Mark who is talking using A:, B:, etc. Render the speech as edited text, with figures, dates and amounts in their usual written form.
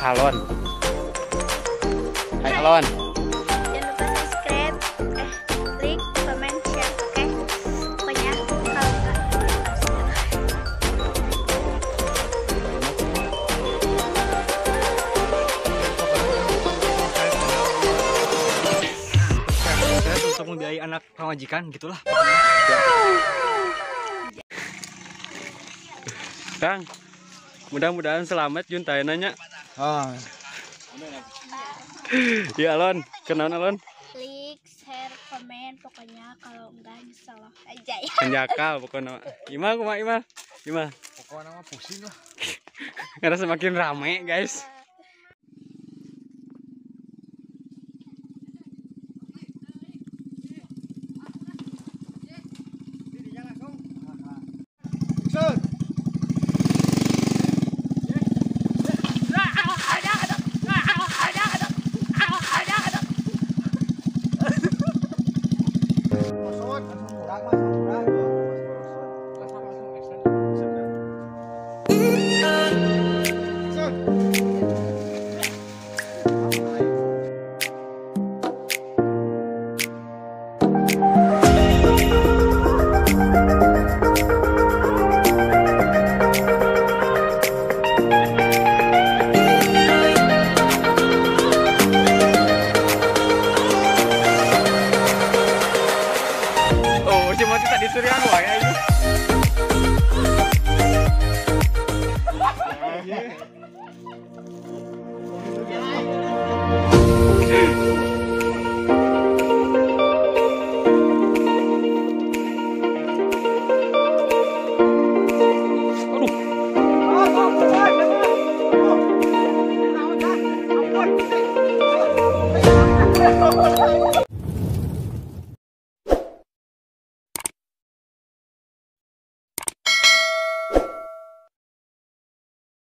A: Alon. Hai Alon.
B: Jangan lupa subscribe, like, comment, share, oke? Pokoknya kalau nggak
C: untuk membiayai anak pamajikan gitulah.
A: Kang, mudah-mudahan selamat Juntai nanya.
C: Oh.
A: Ya Alon, kenaon Alon?
B: like, share, komen, pokoknya kalau enggak nyesel aja ya.
A: Penjakal pokoknya. Ima.
C: Pokoknya mah pusing lah.
A: Karena semakin rame guys.